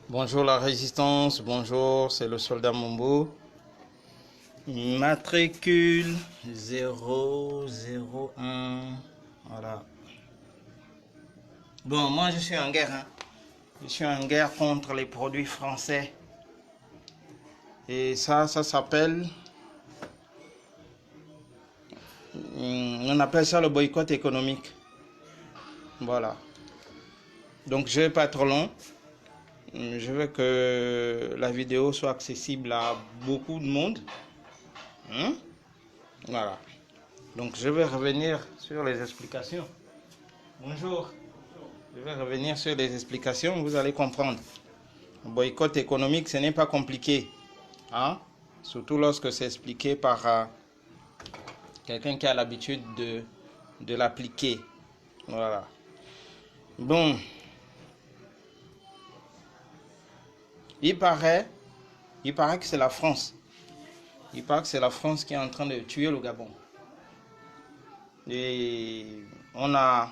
Bonjour la résistance, bonjour, c'est le soldat Mombo. Matricule 001. Voilà. Bon, moi je suis en guerre. Je suis en guerre contre les produits français. Et ça s'appelle... On appelle ça le boycott économique. Voilà. Donc je ne vais pas être long. Je veux que la vidéo soit accessible à beaucoup de monde. Voilà. Donc je vais revenir sur les explications. Bonjour. Je vais revenir sur les explications, vous allez comprendre. Le boycott économique, ce n'est pas compliqué. Surtout lorsque c'est expliqué par quelqu'un qui a l'habitude de l'appliquer. Voilà. Bon. Il paraît que c'est la France. Il paraît que c'est la France qui est en train de tuer le Gabon. Et on a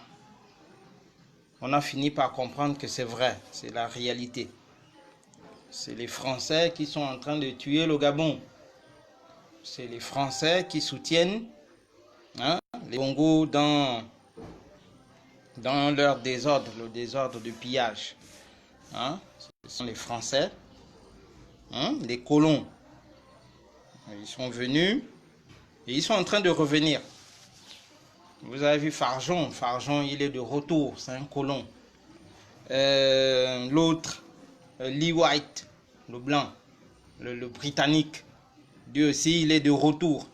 fini par comprendre que c'est vrai, c'est la réalité. C'est les Français qui sont en train de tuer le Gabon. C'est les Français qui soutiennent les Congos dans leur désordre, le désordre de pillage. Ce sont les Français, les colons. Ils sont venus et ils sont en train de revenir. Vous avez vu Farjon, il est de retour, c'est un colon. L'autre, Lee White, le blanc, le britannique, lui aussi il est de retour.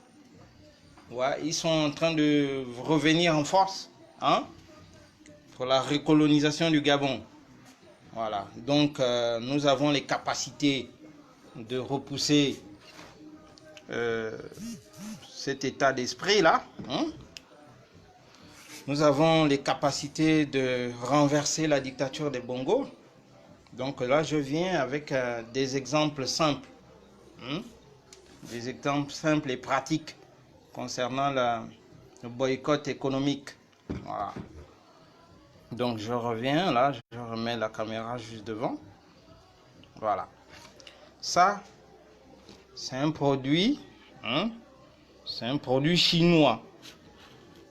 Ouais, ils sont en train de revenir en force pour la recolonisation du Gabon. Voilà, donc nous avons les capacités de repousser cet état d'esprit là. Nous avons les capacités de renverser la dictature des Bongo. Donc là, je viens avec des exemples simples. Des exemples simples et pratiques concernant le boycott économique. Voilà. Donc je reviens là, je remets la caméra juste devant. Voilà. Ça, c'est un produit, c'est un produit chinois.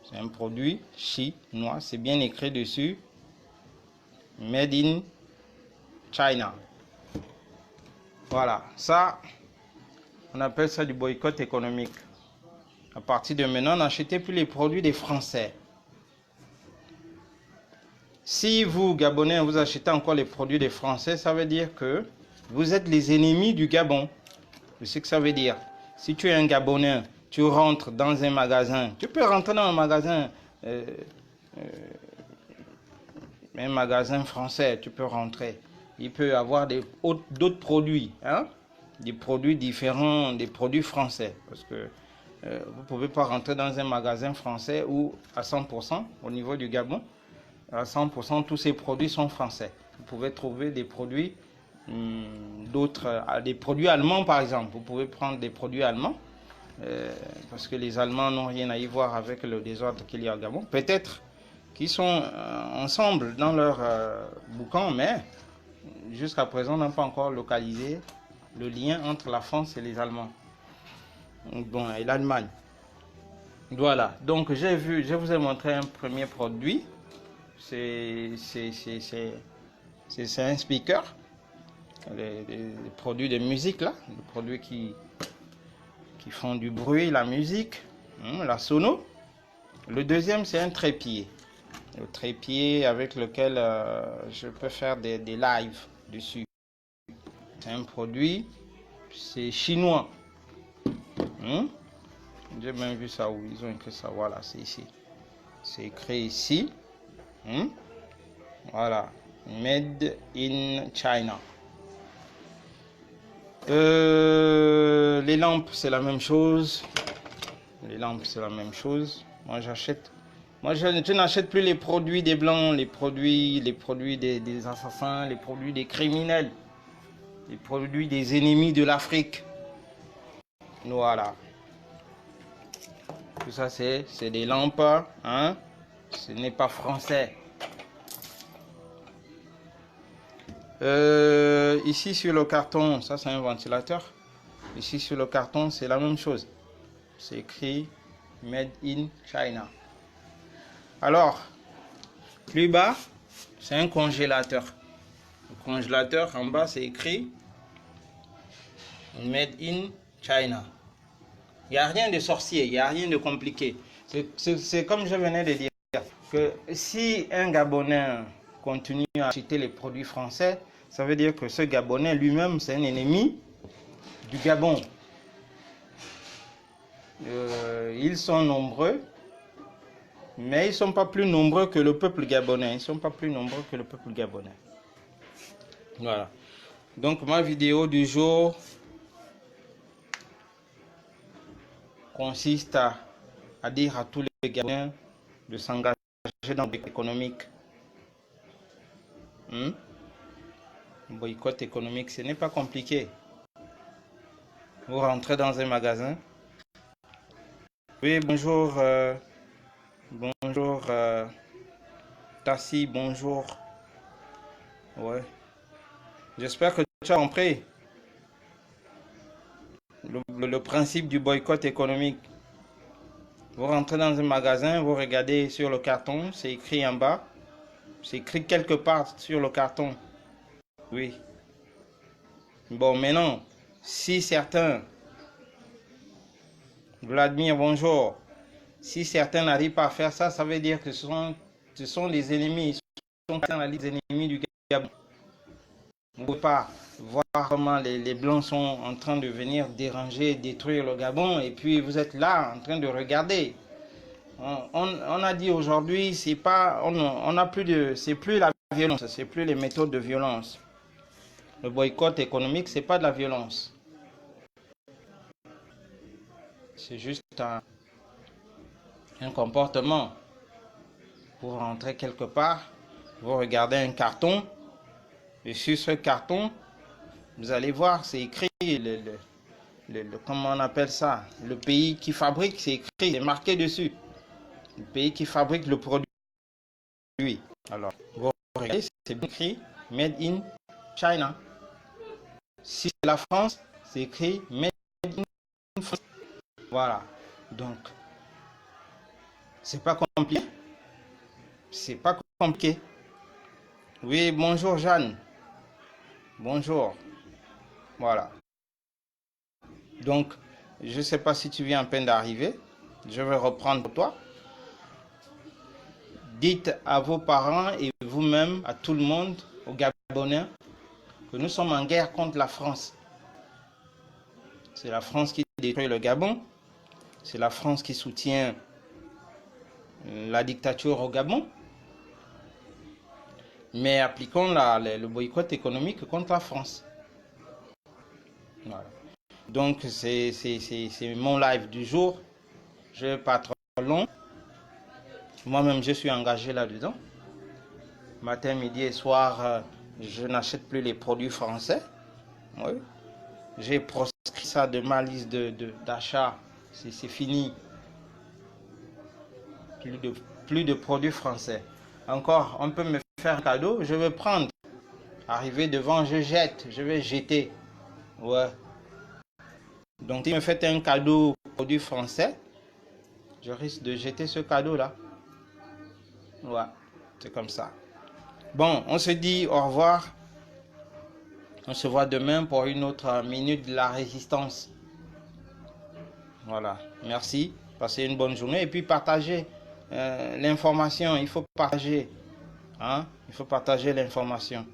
C'est un produit chinois, c'est bien écrit dessus. Made in China. Voilà, ça, on appelle ça du boycott économique. À partir de maintenant, n'achetez plus les produits des Français. Si vous, Gabonais, vous achetez encore les produits des Français, ça veut dire que vous êtes les ennemis du Gabon. C'est ce que ça veut dire. Si tu es un Gabonais, tu rentres dans un magasin, tu peux rentrer dans un magasin français, tu peux rentrer. Il peut y avoir d'autres produits, des produits différents des produits français. Parce que vous ne pouvez pas rentrer dans un magasin français où à 100% au niveau du Gabon, à 100% tous ces produits sont français. Vous pouvez trouver des produits des produits allemands par exemple. Vous pouvez prendre des produits allemands parce que les Allemands n'ont rien à y voir avec le désordre qu'il y a au Gabon. Peut-être qu'ils sont ensemble dans leur boucan, mais jusqu'à présent, on n'a pas encore localisé le lien entre la France et les Allemands. Bon, et l'Allemagne. Voilà, donc je vous ai montré un premier produit. C'est un speaker. Les produits de musique là, les produits qui font du bruit, la musique, la sono. Le deuxième, c'est un trépied. Le trépied avec lequel je peux faire des lives dessus. C'est un produit, c'est chinois. J'ai même vu ça où ils ont écrit ça. Voilà, c'est ici. C'est écrit ici. Voilà. Made in China. Les lampes, c'est la même chose. Les lampes, c'est la même chose. Moi, je n'achète plus les produits des blancs, les produits des assassins, les produits des criminels, les produits des ennemis de l'Afrique. Voilà. Tout ça, c'est des lampes, Ce n'est pas français. Ici sur le carton, ça c'est un ventilateur. Ici sur le carton, c'est la même chose. C'est écrit Made in China. Alors, plus bas, c'est un congélateur. Le congélateur, en bas, c'est écrit Made in China. Il n'y a rien de sorcier, il n'y a rien de compliqué. C'est comme je venais de dire, que si un Gabonais continue à acheter les produits français, ça veut dire que ce Gabonais lui-même, c'est un ennemi du Gabon. Ils sont nombreux, mais ils ne sont pas plus nombreux que le peuple gabonais. Ils ne sont pas plus nombreux que le peuple gabonais. Voilà. Donc ma vidéo du jour consiste à dire à tous les Gabonais de s'engager dans l'économique. Le boycott économique, ce n'est pas compliqué. Vous rentrez dans un magasin. Oui, bonjour. Bonjour. Tassi, bonjour. Ouais. J'espère que tu as compris le principe du boycott économique. Vous rentrez dans un magasin, vous regardez sur le carton, c'est écrit en bas. C'est écrit quelque part sur le carton. Oui. Bon, maintenant, si certains, Vladimir, bonjour. Si certains n'arrivent pas à faire ça, ça veut dire que ce sont les ennemis. Ils sont dans la liste des ennemis du Gabon. Vous ne pouvez pas voir comment les Blancs sont en train de venir déranger, détruire le Gabon, et puis vous êtes là en train de regarder. On a dit aujourd'hui, c'est pas, on a plus de, c'est plus la violence, c'est plus les méthodes de violence. Le boycott économique, c'est pas de la violence. C'est juste un comportement. Vous rentrez quelque part, vous regardez un carton, et sur ce carton, vous allez voir, c'est écrit, comment on appelle ça, le pays qui fabrique, c'est écrit, c'est marqué dessus. Le pays qui fabrique le produit. Alors, vous regardez, c'est écrit Made in China. Si c'est la France, c'est écrit Made in France. Voilà. Donc, c'est pas compliqué. C'est pas compliqué. Oui, bonjour Jeanne. Bonjour. Voilà. Donc, je ne sais pas si tu viens à peine d'arriver. Je vais reprendre pour toi. Dites à vos parents et vous-même, à tout le monde, aux Gabonais, que nous sommes en guerre contre la France. C'est la France qui détruit le Gabon. C'est la France qui soutient la dictature au Gabon. Mais appliquons le boycott économique contre la France. Voilà. Donc, c'est mon live du jour. Je ne vais pas trop long. Moi-même, je suis engagé là-dedans. Matin, midi et soir, je n'achète plus les produits français. Oui. J'ai proscrit ça de ma liste d'achat. C'est fini. Plus de produits français. Encore, on peut me faire un cadeau, je vais prendre. Arrivé devant, je vais jeter. Ouais. Donc, si me faites un cadeau produit français, je risque de jeter ce cadeau-là. Ouais, c'est comme ça. Bon, on se dit au revoir. On se voit demain pour une autre minute de la résistance. Voilà, merci. Passez une bonne journée et puis partagez l'information. Il faut partager. Hein? Il faut partager l'information.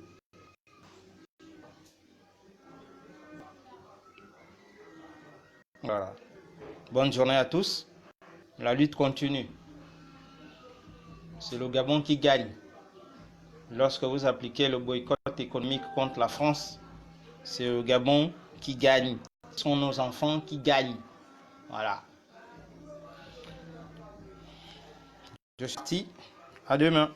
Voilà. Bonne journée à tous. La lutte continue. C'est le Gabon qui gagne. Lorsque vous appliquez le boycott économique contre la France, c'est le Gabon qui gagne. Ce sont nos enfants qui gagnent. Voilà. Je suis parti. À demain.